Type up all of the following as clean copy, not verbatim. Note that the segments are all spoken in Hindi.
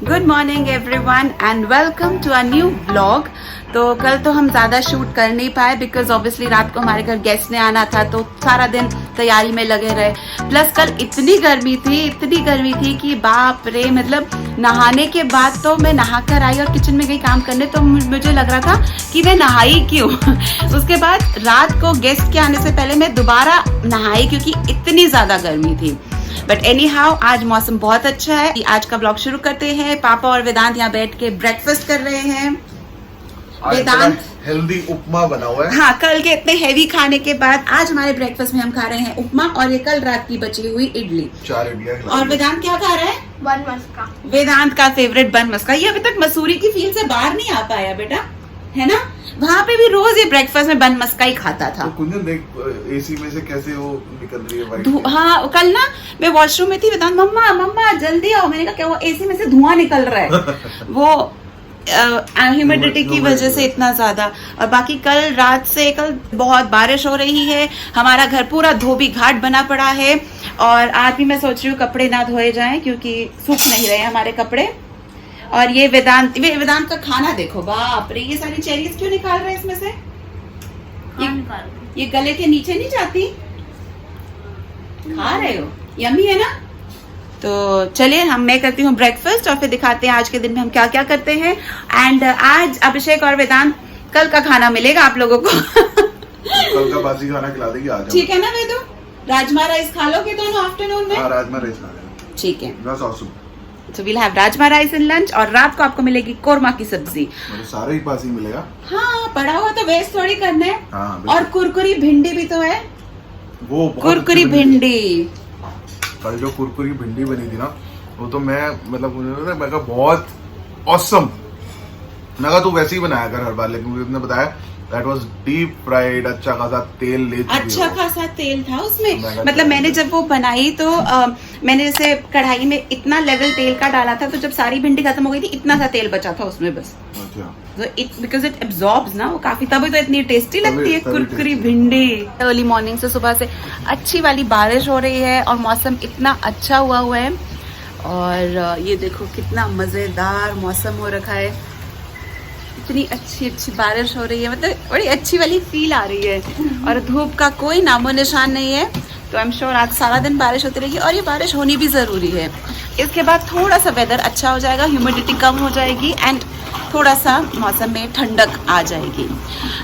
Good morning everyone and welcome to a new blog. तो कल तो हम ज्यादा शूट कर नहीं पाए बिकॉज ऑब्वियसली रात को हमारे घर गेस्ट ने आना था, तो सारा दिन तैयारी में लगे रहे। प्लस कल इतनी गर्मी थी कि बाप रे, मतलब नहाने के बाद तो मैं नहा कर आई और किचन में गई काम करने, तो मुझे लग रहा था कि मैं नहाई क्यों। उसके बाद रात को गेस्ट के आने से पहले मैं दोबारा नहाई क्योंकि इतनी ज्यादा गर्मी थी। बट एनी हाउ आज मौसम बहुत अच्छा है। आज का ब्लॉग शुरू करते हैं। पापा और वेदांत यहाँ बैठ के ब्रेकफास्ट कर रहे हैं। वेदांत हेल्दी उपमा बना हुआ है। हाँ, कल के इतने हेवी खाने के बाद आज हमारे ब्रेकफास्ट में हम खा रहे हैं उपमा और ये कल रात की बची हुई इडली। 4 इडलियां। और वेदांत क्या खा रहा है? बन मस्का। वेदांत का फेवरेट बन मस्का। ये अभी तक मसूरी की फील्ड से बाहर नहीं आ पाया बेटा, है ना? वहाँ पे भी रोज ये ब्रेकफास्ट में बन मस्का ही खाता था। तो कुंदन देख एसी में से कैसे वो निकल रही है वाइट। हाँ, कल ना मैं वॉशरूम में थी, वेदांत मम्मा जल्दी आओ। मैंने कहा क्या वो एसी में से धुआं निकल रहा है। वो ह्यूमिडिटी की वजह से इतना ज्यादा। और बाकी कल रात से कल बहुत बारिश हो रही है। हमारा घर पूरा धोबी घाट बना पड़ा है और आज भी मैं सोच रही हूँ कपड़े ना धोए जाएं क्योंकि सूख नहीं रहे हमारे कपड़े। और ये वेदांत का खाना देखो, बाप रे, ये सारी चेरीज क्यों निकाल रहे हैं इसमें से? ये गले के नीचे नहीं जाती? खा रहे हो? यम्मी है ना? तो चलिए मैं करती हूँ ब्रेकफास्ट और फिर दिखाते हैं आज के दिन में हम क्या क्या करते हैं। एंड आज अभिषेक और वेदांत कल का खाना मिलेगा आप लोगों को। कल का बासी खाना खिला देगी आज। ठीक है ना वेदू? राजमा राइस खा लोगे दोनों आफ्टरनून में? हाँ, राजमा राइस खा लेंगे। ठीक है, बस awesome। तो we'll have rajma rice in lunch और रात को आपको मिलेगी कोरमा की सब्जी। सारे ही पास ही मिलेगा। हाँ, पड़ा हुआ तो वेस्ट थोड़ी करना है। हाँ, और कुरकुरी भिंडी भी तो है। वो कुरकुरी भिंडी, कल जो कुरकुरी भिंडी बनी थी ना, वो तो मैं कहा बहुत ऑसम। मैं कहा तू वैसे ही बनाया कर हर बार, लेकिन मुझे उसने बताया दैट वाज डीप फ्राइड, अच्छा खासा तेल ले चुकी है। अच्छा खासा तेल था उसमें। मतलब मैंने जब वो बनाई तो मैंने जैसे कढ़ाई में इतना लेवल तेल का डाला था, तो जब सारी भिंडी खत्म हो गई थी इतना सा तेल बचा था उसमें बस। बिकॉज इट एब्जॉर्ब्स ना वो काफी, तभी तो इतनी टेस्टी लगती है कुरकुरी भिंडी। अर्ली मॉर्निंग से सुबह से अच्छी वाली बारिश हो रही है और मौसम इतना अच्छा हुआ है। और ये देखो कितना मजेदार मौसम हो रखा है, इतनी अच्छी बारिश हो रही है, मतलब बड़ी अच्छी वाली फील आ रही है। और धूप का कोई नामो निशान नहीं है, तो आई एम श्योर आज सारा दिन बारिश होती रहेगी और ये बारिश होनी भी ज़रूरी है। इसके बाद थोड़ा सा वेदर अच्छा हो जाएगा, ह्यूमिडिटी कम हो जाएगी एंड थोड़ा सा मौसम में ठंडक आ जाएगी।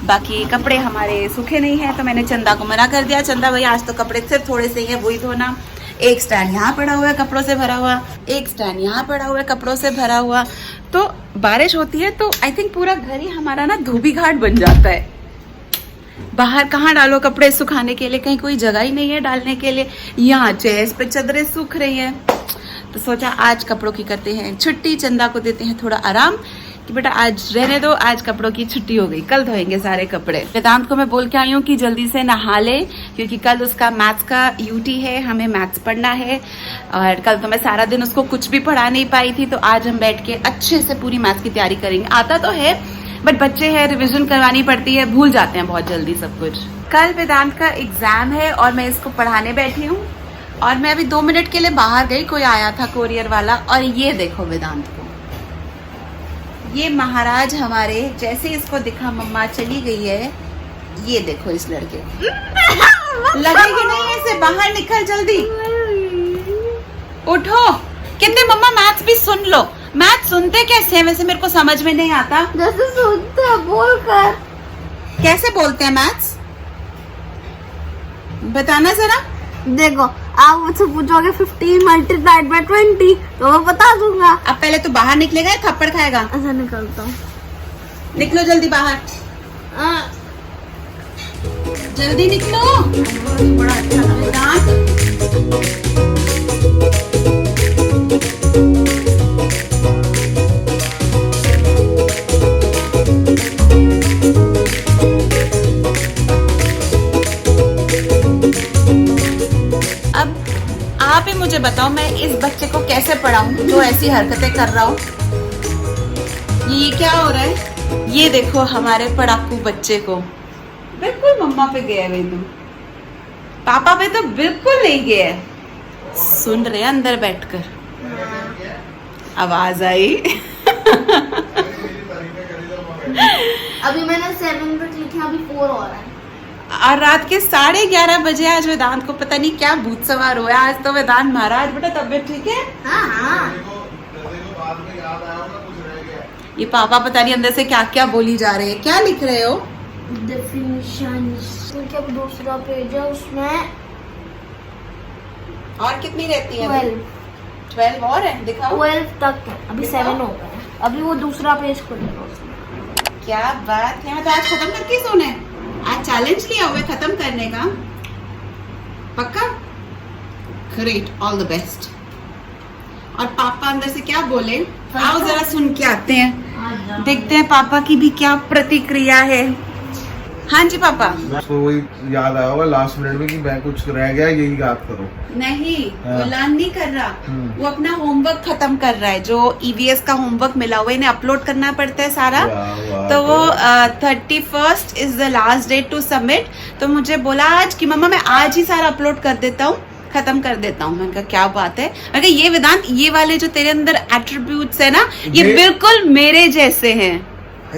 बाकी कपड़े हमारे सूखे नहीं हैं, तो मैंने चंदा को मना कर दिया, चंदा भैया आज तो कपड़े सिर्फ थोड़े से ही हैं, वही धोना। एक स्टैंड यहाँ पड़ा हुआ है कपड़ों से भरा हुआ, एक स्टैंड यहाँ पड़ा हुआ है कपड़ों से भरा हुआ। तो बारिश होती है तो आई थिंक पूरा घर ही हमारा ना धोबी घाट बन जाता है। बाहर कहाँ डालो कपड़े सुखाने के लिए, कहीं कोई जगह ही नहीं है डालने के लिए। यहाँ चेयर्स पे चादरें सूख रही हैं, तो सोचा आज कपड़ों की करते हैं छुट्टी, चंदा को देते हैं थोड़ा आराम कि बेटा आज रहने दो, आज कपड़ों की छुट्टी हो गई, कल धोएंगे सारे कपड़े। वेदांत को मैं बोल के आई हूँ कि जल्दी से नहा ले क्योंकि कल उसका मैथ्स का यूटी है, हमें मैथ्स पढ़ना है। और कल तो मैं सारा दिन उसको कुछ भी पढ़ा नहीं पाई थी, तो आज हम बैठ के अच्छे से पूरी मैथ्स की तैयारी करेंगे। आता तो है बट बच्चे हैं, रिविजन करवानी पड़ती है, भूल जाते हैं बहुत जल्दी सब कुछ। कल वेदांत का एग्जाम है और मैं इसको पढ़ाने बैठी हूँ और मैं अभी 2 मिनट के लिए बाहर गई, कोई आया था कोरियर वाला। और ये देखो वेदांत को, ये महाराज हमारे जैसे इसको दिखा मम्मा चली गई है, ये देखो इस लड़के लगेगी नहीं ऐसे, बाहर निकल जल्दी, उठो। कितने मम्मा मैथ्स भी सुन लो। मैथ सुनते कैसे हैं वैसे, मेरे को समझ में नहीं आता। जैसे सुनते हैं बोल कर। कैसे बोलते हैं मैथ्स, बताना जरा। देखो आप मुझसे पूछोगे 15 मल्टीप्लाइड बाय 20 तो मैं बता दूंगा। अब पहले तो बाहर निकलेगा या थप्पड़ खाएगा? ऐसा निकलता हूँ। निकलो निकलो जल्दी बाहर, जल्दी निकलो। बड़ा अच्छा था वेदांत। आप ही मुझे बताओ मैं इस बच्चे को कैसे पढ़ाऊं जो ऐसी हरकतें कर रहा हूँ। ये क्या हो रहा है? ये देखो हमारे पढ़ाकू बच्चे को, बिल्कुल मम्मा पे गया है तुम, पापा पे तो बिल्कुल नहीं गया है। सुन रहे अंदर बैठकर। आवाज आई। अभी मैंने 7 तक लिखे, अभी 4 हो रहा है। और रात के 11:30 बजे आज वेदांत को पता नहीं क्या भूत सवार हुआ है। आज तो वेदांत महाराज बेटा तबीयत ठीक है? हाँ हाँ। ये पापा पता नहीं अंदर से क्या क्या बोली जा रहे हैं। क्या लिख रहे हो? डेफिनेशन क्योंकि अब दूसरा पेज है उसमें और कितनी रहती है? 12 और है, दिखाओ। 12 तक है, अभी 7 हो गए। अभी वो दूसरा पेज खुलेगा उसमें। क्या बात है, मतलब आज खत्म करके सोने? आज चैलेंज लिया हुआ है खत्म करने का? पक्का? Great, all the best. और पापा अंदर से क्या बोले? आओ जरा सुन के आते हैं, देखते हैं पापा की भी क्या प्रतिक्रिया है। हाँ जी पापा। तो वही याद आया होगा लास्ट मिनट में कि मैं कुछ रह गया, यही याद करो। नहीं, हाँ। वो लर्न नहीं कर रहा, वो अपना होमवर्क खत्म कर रहा है। जो ईवीएस का होमवर्क मिला हुआ है, इन्हें अपलोड करना पड़ता है सारा। तो वो 31st is the last date to submit. तो मुझे बोला आज कि मम्मा मैं आज ही सारा अपलोड कर देता हूँ, खत्म कर देता हूँ। मैंने कहा क्या बात है। मैं कहा ये वेदांत, ये वाले जो तेरे अंदर एट्रीब्यूट्स है ना, ये बिल्कुल मेरे जैसे हैं।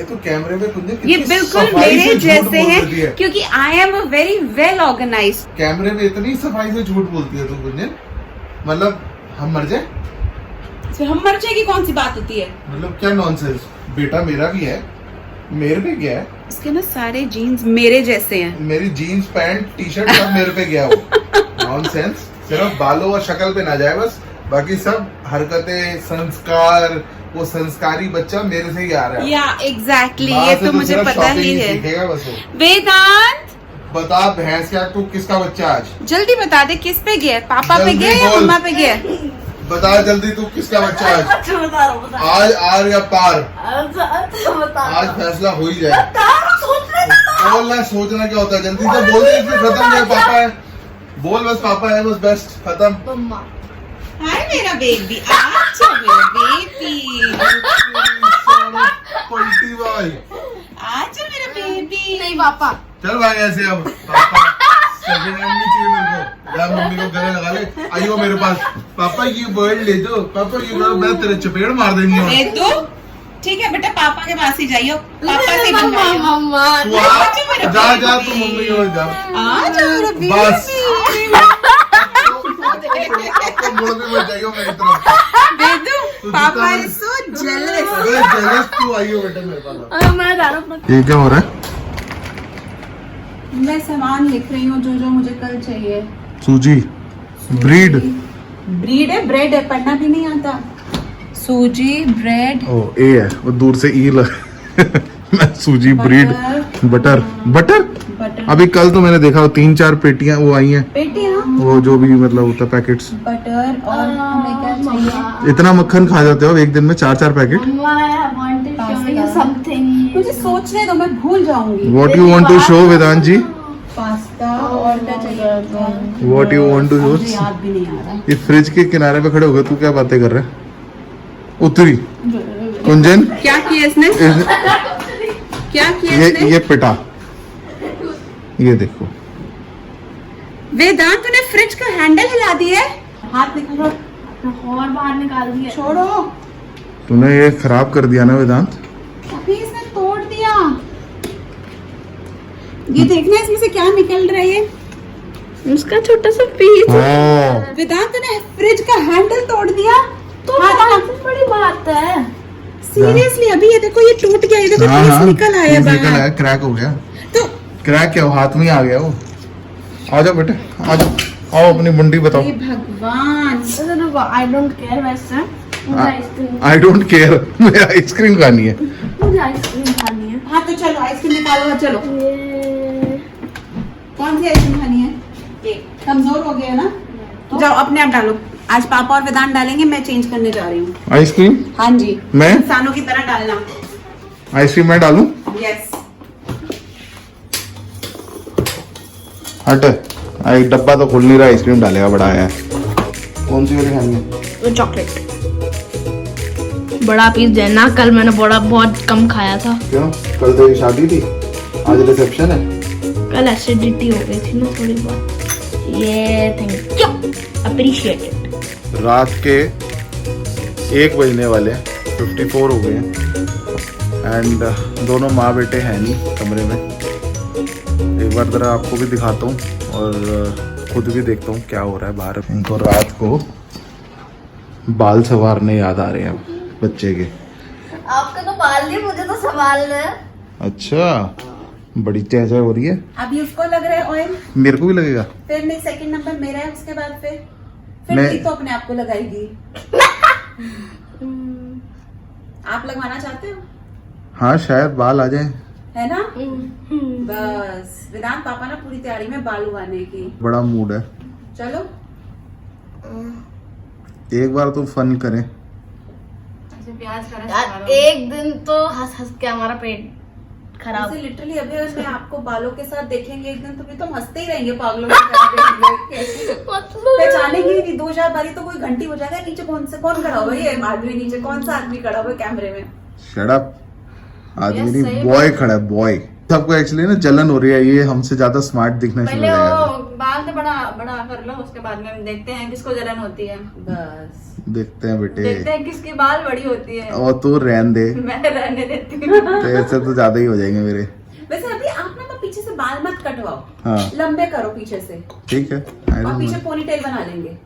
तो कैमरे में तुमने ये बिल्कुल मेरे जैसे हैं, क्योंकि I am a very well organised. कैमरे में इतनी सफाई से झूठ बोलती है तू गुंजन, मतलब हम मर जाए? हम मर जाए की कौन सी बात होती है? मतलब क्या नॉनसेंस। बेटा मेरा भी है, मेरे पे गया है। इसके ना सारे जीन्स मेरे जैसे हैं। मेरी जीन्स पैंट टी शर्ट सब मेरे पे गया वो। नॉनसेंस। सिर्फ बालों और शक्ल पे ना जाए बस, बाकी सब हरकतें, संस्कार, वो संस्कारी बच्चा मेरे से ही आ रहा है। या एग्जैक्टली, ये तो मुझे पता ही है। बस वो वेदांत बता, भैंस क्या तू किसका बच्चा आज? जल्दी बता दे, किस पे गया? पापा पे जल्दी गया या बोल। मम्मा पे गया? बता जल्दी, तू किसका बच्चा आज? अच्छा बता रहा हूँ, बता। आज आर या पार? अच्छा बता। आज फैसला हो ही जाए। सोचने दो। बोलना, सोचना क्या होता है, जल्दी से बोल दे। इसमें खत्म है, पापा है, बोल बस पापा है, बस बेस्ट खत्म। मम्मा। हाय मेरा बेबी, अच्छा मेरा बेबी, पलटी भाई, अच्छा मेरा बेबी। नहीं पापा। चल भाई ऐसे अब पापा सेकंड हैंड नहीं चाहिए मेरे को। जा मम्मी को गले लगा ले, आइयो मेरे पास। पापा ये वर्ड ले दो, पापा ये वर्ड, मैं तेरे चपेट मार देंगी। दे दो, ठीक है बेटा, पापा के पास ही जाइयो, पापा से बनवाइयो। मम्मा। तू आ, जा जा तू मम्मी के पास जा। अच्छा मेरा बेबी। बस आपको मुड़ भी मत जाइयो मेरी तरफ। दे दो, तू पापा जितना- इज सो जेलस। अरे जेलस तू, आइयो बेटा मेरे पास। मैं जा रहा हूँ। ये क्या हो रहा है? मैं सामान लिख रही हूँ जो जो मुझे कल चाहिए। सूजी, ब्रीड। ब्रीड है, ब्रेड है, पढ़ना भी नहीं आता। सूजी, ब्रेड, ओ ए है, वो दूर से ई लग। सूजी, ब्रीड, बटर। बटर बटर, अभी कल तो मैंने देखा 3-4 पेटियां वो आई हैं, पेटियां, वो जो भी मतलब होता है पैकेट्स। बटर, और हमें क्या चाहिए? इतना मक्खन खा जाते हो एक दिन में 4-4 पैकेट? मम्मा, I want to show you something. मुझे सोचने दो, मैं भूल जाऊंगी। What you want to show Vedant ji? Pasta, और क्या चाहिए? व्हाट यू वांट टू मुझे शो? याद भी नहीं आ रहा। ये फ्रिज के किनारे पे खड़े हो गए, तू क्या बातें कर रहा है? उतरी कुंजन, क्या किया इसने? क्या किया इसने? ये पिटा, ये देखो। वेदांत, तूने फ्रिज का हैंडल हिला दिया है। हाथ निकालो, और बाहर निकाल दिया। छोड़ो। तूने ये खराब कर दिया ना वेदांत। अभी इसने तोड़ दिया। ये देखना इसमें से क्या निकल रहा है। उसका छोटा सा पीस। हाँ। वेदांत, तूने फ्रिज का हैंडल तोड़ दिया। तो बहुत बड़ी बात है। सीरियसली, अभी ये देखो, ये टूट गया, ये देखो पीस निकल आया बाहर। क्रैक हो गया। तो क्रैक क्या, हाथ में ही आ गया वो। आ जाओ बेटे, आ जाओ, आओ अपनी मुंडी बताओ। हे भगवान। आई डोंट केयर वैसे। मुझे आइसक्रीम, आई डोंट केयर, मुझे आइसक्रीम खानी है। मुझे आइसक्रीम खानी है। हाँ तो चलो आइसक्रीम निकालो, चलो। ये कौन सी आइसक्रीम खानी है? एक कमजोर हो गया ना, जाओ अपने आप डालो। आज पापा और वेदांत डालेंगे, मैं चेंज करने जा रही हूँ। आइसक्रीम हाँ जी, मैं इंसानों की तरह डालना। आइसक्रीम मैं डालूं? यस। हट, एक डब्बा तो खुल नहीं रहा, आइसक्रीम डालेगा बड़ा है। कौन सी वाली खानी है? वो चॉकलेट बड़ा पीस देना। कल मैंने बड़ा बहुत कम खाया था। क्यों? कल तो शादी थी, आज रिसेप्शन है। कल एसिडिटी हो गई थी ना थोड़ी बहुत। ये थैंक यू, अप्रिशिएटेड। रात के 1 बजने वाले हैं, 54 हो गए हैं। एंड दोनों माँ बेटे हैं नहीं कमरे में। एक बार जरा आपको भी दिखाता हूँ और खुद भी देखता हूँ क्या हो रहा है बाहर। इनको रात को बाल संवारने याद आ रहे हैं अब बच्चे के। आपका तो बाल नहीं, मुझे तो संभालना है। अच्छा, बड़ी चहचह हो रही है। अभी उसको लग रहा है ऑयल, मेरे को भी लगेगा। फिर नहीं, सेकंड नंबर मेरा है, उसके बाद फिर मैं- भी तो अपने आप को लगाएगी। आप लगवाना चाहते हो? हाँ, शायद बाल आ जाए। है ना? बस वेदांत पापा ना पूरी तैयारी में बाल उगाने की। बड़ा मूड है, चलो एक बार तो फन करें। प्याज यार एक दिन तो हंस हंस के हमारा पेट खराब। लिटरली अभी अगर मैं आपको बालों के साथ देखेंगे एक दिन तो भी तुम हंसते ही रहेंगे पागलों की तरह। पहचानेंगे ही नहीं, 2-4 बारी तो कोई घंटी बजाएगा, नीचे कौन खड़ा हुआ है, ये आदमी नीचे कौन सा आदमी खड़ा हुआ है कैमरे में। शट अप, आदमी नहीं बॉय खड़ा है, बॉय। सबको एक्चुअली ना जलन हो रही है, ये हमसे ज्यादा स्मार्ट दिखना शुरू हो पहले जाएगा। वो बाल तो बड़ा बड़ा कर लो, उसके बाद में देखते हैं किसको जलन होती है। बस देखते हैं बेटे। देखते हैं किसकी बाल बड़ी होती है। और तू रहन दे, मैं रहने देती हूँ। तो ऐसे तो ज्यादा ही हो जाएंगे मेरे। वैसे अभी आप ना पीछे से बाल मत कटवाओ, हाँ लंबे करो पीछे से, ठीक है। और पीछे पोनीटेल बना लेंगे।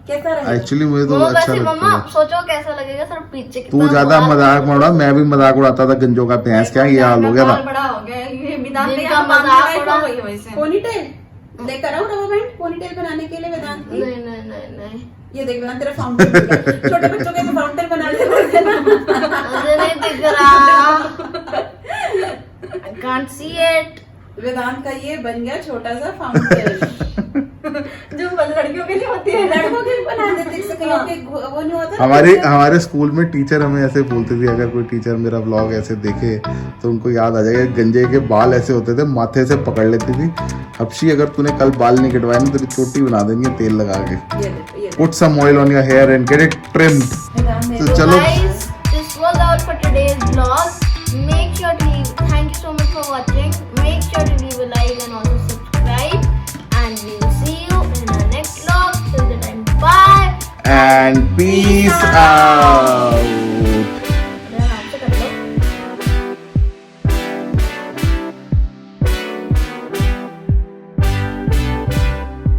कैसा रहेगा? एक्चुअली मुझे तो मम्मा अच्छा वैसे लगता मम्मा है। सोचो कैसा लगेगा सर पीछे तू कितना ज्यादा बड़ा- मजाक मत उड़ा, मैं भी मजाक उड़ाता था गंजों का भैंस, क्या ये हाल हो गया बाल था। बड़ा हो गया, ये विधान जिनका ने क्या मजाक मजाक उड़ा- उड़ा वैसे। पोनीटेल लेकर आओ रबर बैंड पोनीटेल बनाने के लिए वेदांत की। नहीं नहीं नहीं नहीं ये देख वेदांत तेरा फाउंटेन छोटे बच्चों के फाउंटेन बना ले बोलते ना। मुझे नहीं दिख रहा। I can't see it. वेदांत का ये बन गया छोटा सा फाउंटेन। जो लड़कियों के लिए होती है। लड़कों के भी बना देते इससे कहीं के वो नहीं होता। हमारे स्कूल में टीचर हमें ऐसे बोलती थी, अगर कोई टीचर मेरा व्लॉग ऐसे देखे तो उनको याद आ जाएगा, गंजे के बाल ऐसे होते थे, माथे से पकड़ लेती थी। हफ्शी, अगर तूने कल बाल नहीं कटवाए ना तेरी चोटी बना देंगे तेल लगा के। ये देखो, ये put some oil on your hair and get it trimmed. Vedant ने तो चलो Guys, this was all for today's vlog. Make sure to leave. Thank you so much for watching. Make sure to leave a like and also subscribe. And we will see you in our next vlog. Till the time, bye. and peace out.